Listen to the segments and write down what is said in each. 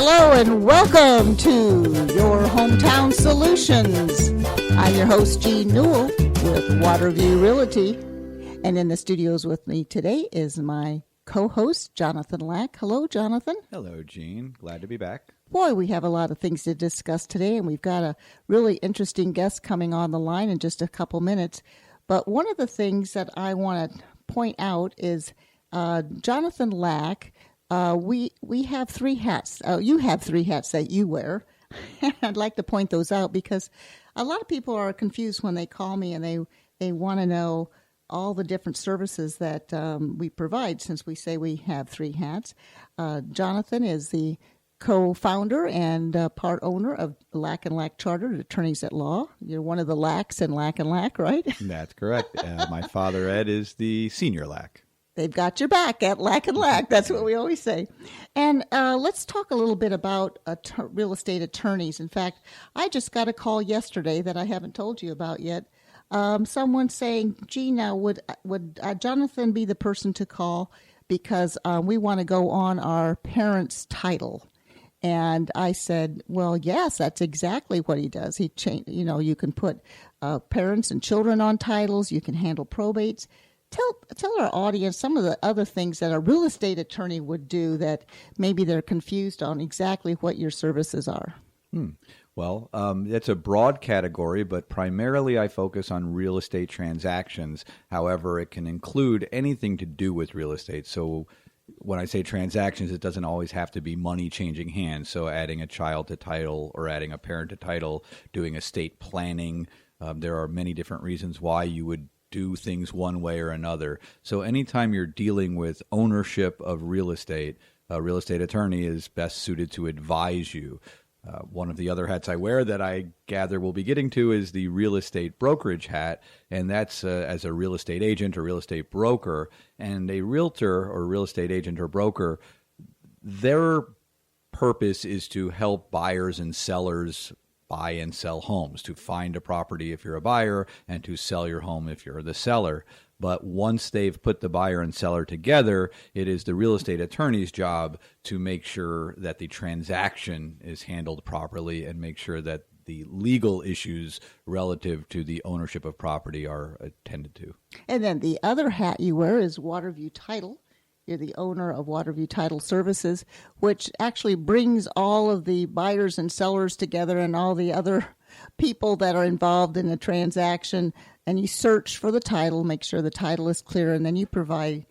Hello and welcome to Your Hometown Solutions. I'm your host, Jean Newell with Waterview Realty. And in the studios with me today is my co-host, Jonathan Lack. Hello, Jonathan. Hello, Jean. Glad to be back. Boy, we have a lot of things to discuss today, and we've got a really interesting guest coming on the line in just a couple minutes. But one of the things that I want to point out is Jonathan Lack. We have three hats. You have three hats that you wear. I'd like to point those out because a lot of people are confused when they call me and they want to know all the different services that we provide since we say we have three hats. Jonathan is the co-founder and part owner of Lack & Lack Chartered Attorneys at Law. You're one of the Lacks in Lack & Lack, right? That's correct. My father, Ed, is the senior Lack. They've got your back at Lack & Lack. That's what we always say. And let's talk a little bit about real estate attorneys. In fact, I just got a call yesterday that I haven't told you about yet. Someone saying, gee, now would Jonathan be the person to call because we want to go on our parents' title? And I said, well, yes, that's exactly what he does. You can put parents and children on titles. You can handle probates. Tell our audience some of the other things that a real estate attorney would do that maybe they're confused on exactly what your services are. Well, it's a broad category, but primarily I focus on real estate transactions. However, it can include anything to do with real estate. So when I say transactions, it doesn't always have to be money changing hands. So adding a child to title or adding a parent to title, doing estate planning. There are many different reasons why you would do things one way or another. So anytime you're dealing with ownership of real estate, a real estate attorney is best suited to advise you. One of the other hats I wear that I gather we'll be getting to is the real estate brokerage hat, and that's as a real estate agent or real estate broker. And a realtor or real estate agent or broker, their purpose is to help buyers and sellers buy and sell homes, to find a property if you're a buyer and to sell your home if you're the seller. But once they've put the buyer and seller together, it is the real estate attorney's job to make sure that the transaction is handled properly and make sure that the legal issues relative to the ownership of property are attended to. And then the other hat you wear is Waterview Title. You're the owner of Waterview Title Services, which actually brings all of the buyers and sellers together and all the other people that are involved in the transaction. And you search for the title, make sure the title is clear, and then you provide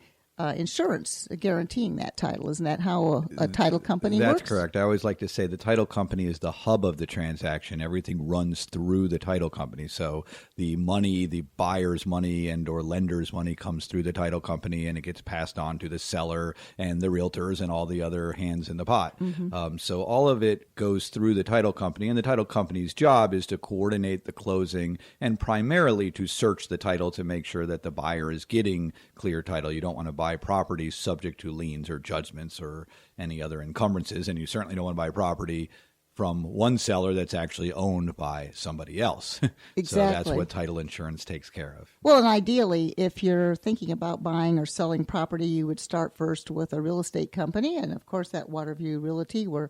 insurance guaranteeing that title. Isn't that how a title company works? That's correct. I always like to say the title company is the hub of the transaction. Everything runs through the title company. So the money, the buyer's money and or lender's money comes through the title company and it gets passed on to the seller and the realtors and all the other hands in the pot. Mm-hmm. So all of it goes through the title company, and the title company's job is to coordinate the closing and primarily to search the title to make sure that the buyer is getting clear title. You don't want to buy properties subject to liens or judgments or any other encumbrances, and you certainly don't want to buy property from one seller that's actually owned by somebody else. Exactly. So that's what title insurance takes care of. Well, and ideally, if you're thinking about buying or selling property, you would start first with a real estate company, and of course, at Waterview Realty, we're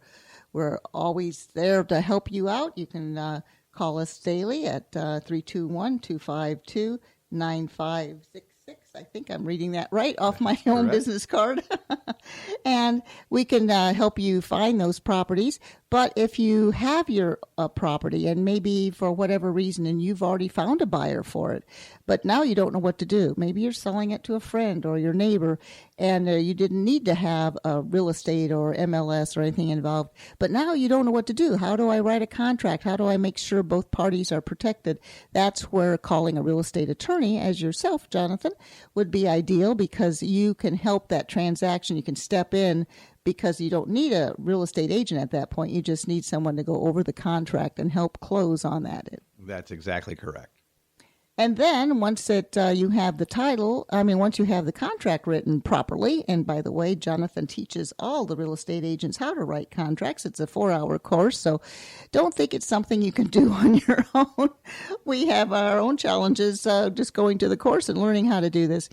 always there to help you out. You can call us daily at 321-252-9566. I think I'm reading that right off my own business card. And we can help you find those properties. But if you have your property and maybe for whatever reason and you've already found a buyer for it, but now you don't know what to do. Maybe you're selling it to a friend or your neighbor and you didn't need to have a real estate or MLS or anything involved. But now you don't know what to do. How do I write a contract? How do I make sure both parties are protected? That's where calling a real estate attorney as yourself, Jonathan, would be ideal because you can help that transaction. You can step in because you don't need a real estate agent at that point. You just need someone to go over the contract and help close on that. That's exactly correct. And then once you have the title, once you have the contract written properly, and by the way, Jonathan teaches all the real estate agents how to write contracts. It's a 4-hour course, so don't think it's something you can do on your own. We have our own challenges just going to the course and learning how to do this.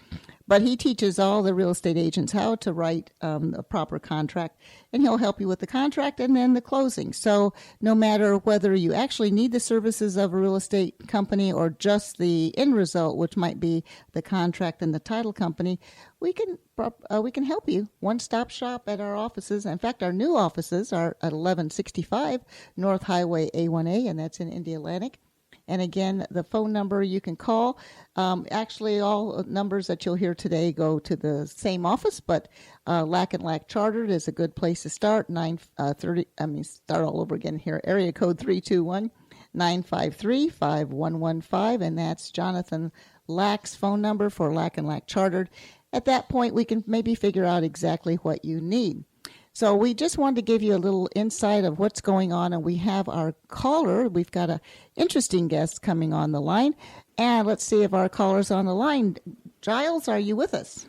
But he teaches all the real estate agents how to write a proper contract, and he'll help you with the contract and then the closing. So no matter whether you actually need the services of a real estate company or just the end result, which might be the contract and the title company, we can help you. One-stop shop at our offices. In fact, our new offices are at 1165 North Highway A1A, and that's in Indy Atlantic. And again, the phone number you can call. Actually, all numbers that you'll hear today go to the same office, but Lack and Lack Chartered is a good place to start. Start all over again here. Area code 321-953-5115, and that's Jonathan Lack's phone number for Lack and Lack Chartered. At that point, we can maybe figure out exactly what you need. So we just wanted to give you a little insight of what's going on, and we have our caller. We've got an interesting guest coming on the line, and let's see if our caller's on the line. Giles, are you with us?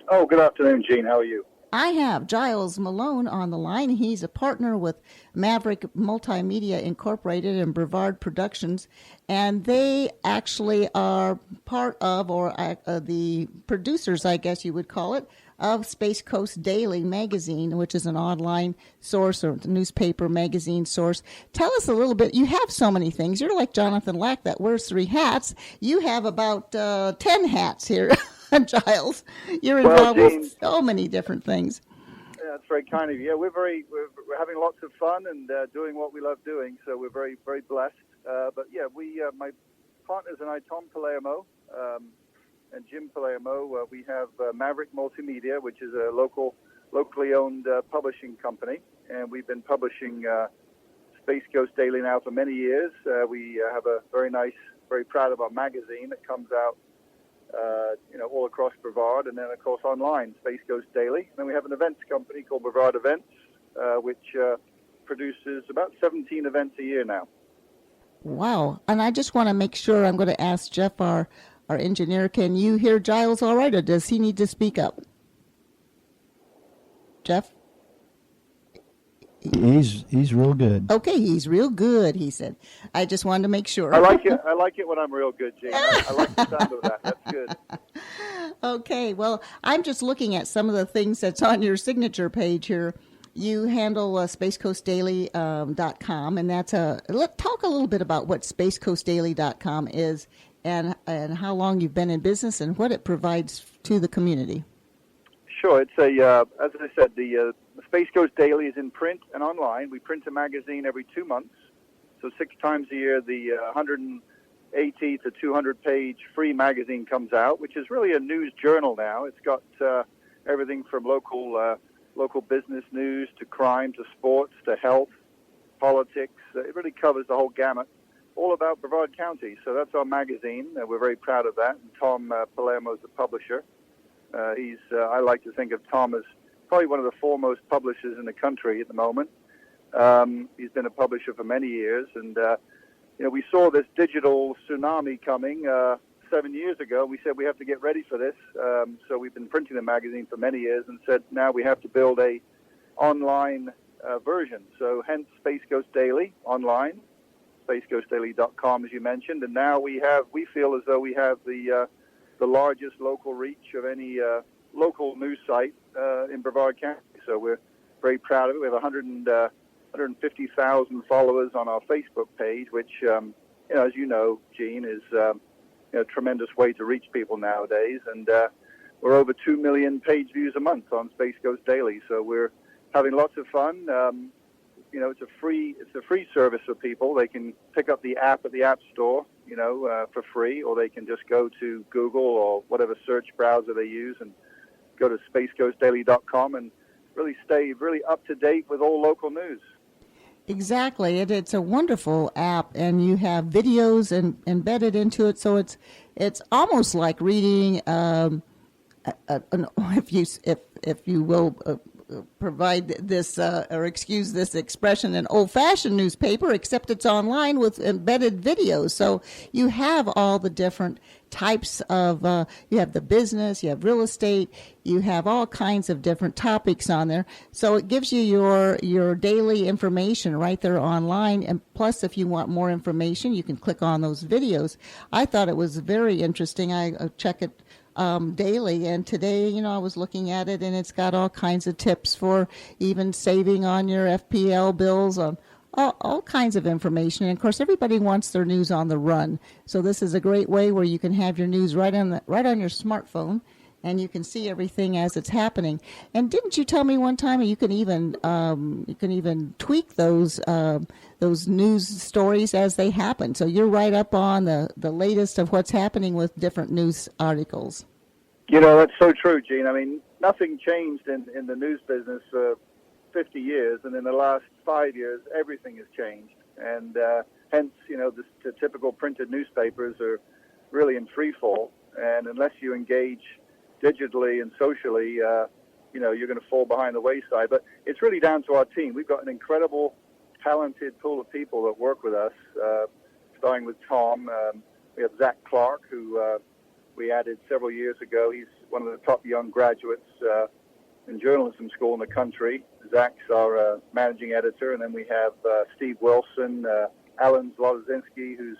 Oh, good afternoon, Jean. How are you? I have Giles Malone on the line. He's a partner with Maverick Multimedia Incorporated and Brevard Productions, and they actually are part of, or the producers, I guess you would call it, of Space Coast Daily magazine, which is an online source or newspaper magazine source. Tell us a little bit. You have so many things. You're like Jonathan Lack that wears 3 hats. You have about 10 hats here, Giles. You're involved with so many different things. Yeah, that's very kind of you. Yeah, we're having lots of fun and doing what we love doing, so we're very, very blessed. But yeah, my partners and I, Tom Palermo, and Jim Palermo, we have Maverick Multimedia, which is a locally owned publishing company, and we've been publishing Space Coast Daily now for many years. We have a very proud of our magazine that comes out, all across Brevard, and then of course online, Space Coast Daily. And then we have an events company called Brevard Events, which produces about 17 events a year now. Wow! And I just want to make sure. I'm going to ask Jeff, our engineer, can you hear Giles all right, or does he need to speak up? Jeff? He's real good. Okay, he's real good, he said. I just wanted to make sure. I like it when I'm real good, Jane. I like the sound of that. That's good. Okay, well, I'm just looking at some of the things that's on your signature page here. You handle spacecoastdaily.com, and let's talk a little bit about what spacecoastdaily.com is and how long you've been in business and what it provides to the community. Sure. It's as I said, the Space Coast Daily is in print and online. We print a magazine every 2 months, so 6 times a year. The 180 to 200-page free magazine comes out, which is really a news journal now. It's got everything from local business news to crime to sports to health, politics. It really covers the whole gamut, all about Brevard County. So that's our magazine. We're very proud of that. And Tom Palermo is the publisher. I like to think of Tom as probably one of the foremost publishers in the country at the moment. He's been a publisher for many years, and we saw this digital tsunami coming 7 years ago. We said we have to get ready for this. So we've been printing the magazine for many years, and said now we have to build a online version. So hence Space Coast Daily online, spacecoastdaily.com, as you mentioned, and now we feel as though we have the largest local reach of any local news site in Brevard County. So we're very proud of it. We have 150,000 followers on our Facebook page, which, as you know, Gene, is a tremendous way to reach people nowadays. And we're over 2 million page views a month on Space Coast Daily. So we're having lots of fun. It's a free service for people. They can pick up the app at the App Store, for free, or they can just go to Google or whatever search browser they use and go to spacecoastdaily.com and really stay really up to date with all local news. Exactly. It's a wonderful app, and you have videos embedded into it, so it's almost like reading, if you will provide this or excuse this expression, an old-fashioned newspaper, except it's online with embedded videos. So you have all the different types of, you have the business, you have real estate, you have all kinds of different topics on there. So it gives you your daily information right there online. And plus, if you want more information, you can click on those videos. I thought it was very interesting. I check it daily. And today, I was looking at it, and it's got all kinds of tips for even saving on your FPL bills, all kinds of information. And of course, everybody wants their news on the run. So this is a great way where you can have your news right on your smartphone, and you can see everything as it's happening. And didn't you tell me one time you can even tweak those news stories as they happen? So you're right up on the latest of what's happening with different news articles. That's so true, Gene. I mean, nothing changed in the news business for 50 years, and in the last 5 years, everything has changed. And hence, the typical printed newspapers are really in free fall. And unless you engage digitally and socially, you're going to fall behind the wayside. But it's really down to our team. We've got an incredible, talented pool of people that work with us, starting with Tom. We have Zach Clark, who we added several years ago. He's one of the top young graduates in journalism school in the country. Zach's our managing editor. And then we have Steve Wilson, Alan Zlozinski, who's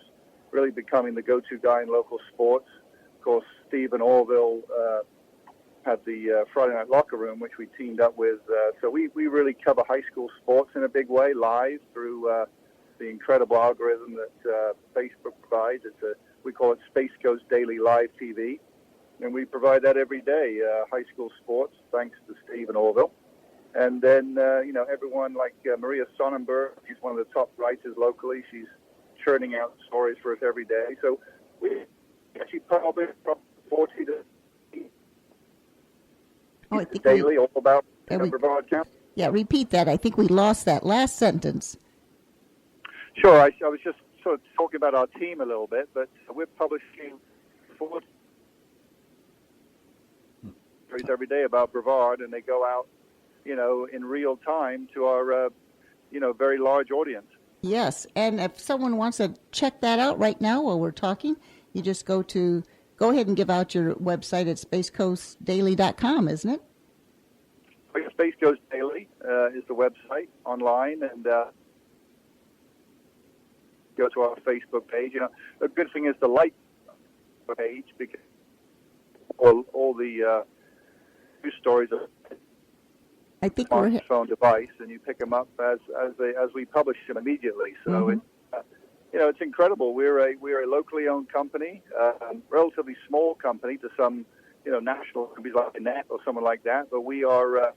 really becoming the go-to guy in local sports. Of course, Steve and Orville have the Friday Night Locker Room, which we teamed up with. So we really cover high school sports in a big way, live through the incredible algorithm that Facebook provides. We call it Space Coast Daily Live TV. And we provide that every day, high school sports, thanks to Steve and Orville. And then, everyone like Maria Sonnenberg, she's one of the top writers locally. She's churning out stories for us every day. So we actually probably from 40 to I think daily, all about Brevard County. Yeah, repeat that. I think we lost that last sentence. Sure. I was just sort of talking about our team a little bit, but we're publishing 4 stories every day about Brevard, and they go out, in real time to our, very large audience. Yes, and if someone wants to check that out right now while we're talking, you just go ahead and give out your website at spacecoastdaily.com, isn't it? Space Coast Daily is the website online, and go to our Facebook page. The good thing is the like page, because all the news stories are I think smartphone device, and you pick them up as we publish them immediately. So it's incredible. We're a locally owned company, relatively small company to some national companies like Net or someone like that. But we are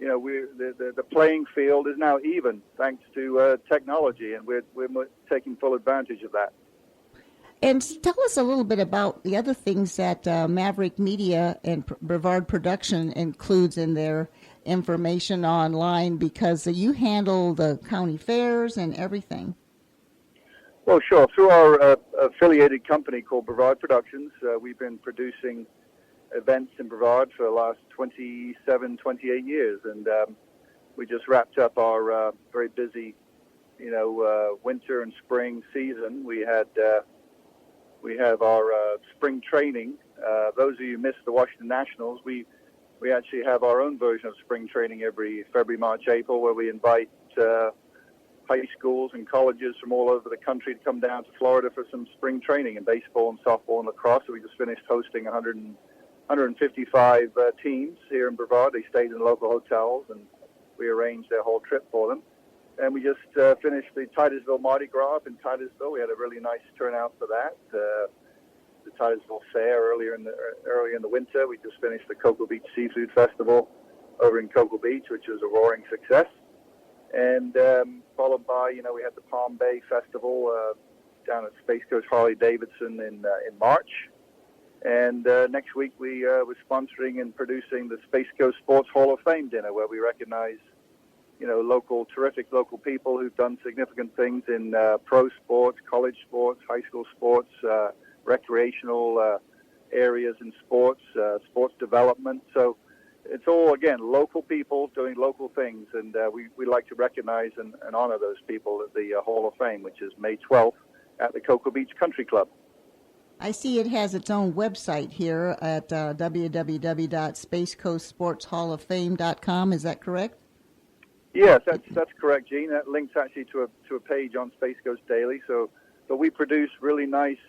the playing field is now even thanks to technology, and we're taking full advantage of that. And tell us a little bit about the other things that Maverick Media and Brevard Production includes in their information online, because you handle the county fairs and everything. Well, sure. Through our affiliated company called Brevard Productions, we've been producing events in Brevard for the last 27, 28 years. And we just wrapped up our very busy, winter and spring season. We have our spring training. Those of you who missed the Washington Nationals, we actually have our own version of spring training every February, March, April, where we invite high schools and colleges from all over the country to come down to Florida for some spring training in baseball and softball and lacrosse. So we just finished hosting 155 teams here in Brevard. They stayed in local hotels, and we arranged their whole trip for them. And we just finished the Titusville Mardi Gras up in Titusville. We had a really nice turnout for that. The Titusville Fair earlier in the winter. We just finished the Cocoa Beach Seafood Festival over in Cocoa Beach, which was a roaring success. And followed by, we had the Palm Bay Festival down at Space Coast Harley Davidson in March. And next week we were sponsoring and producing the Space Coast Sports Hall of Fame dinner, where we recognize terrific local people who've done significant things in pro sports, college sports, high school sports, recreational areas in sports, sports development. So it's all, again, local people doing local things, and we like to recognize and honor those people at the Hall of Fame, which is May 12th at the Cocoa Beach Country Club. I see it has its own website here at www.spacecoastsportshalloffame.com. Is that correct? Yes, that's correct, Gene. That links actually to a page on Space Coast Daily. But we produce really nice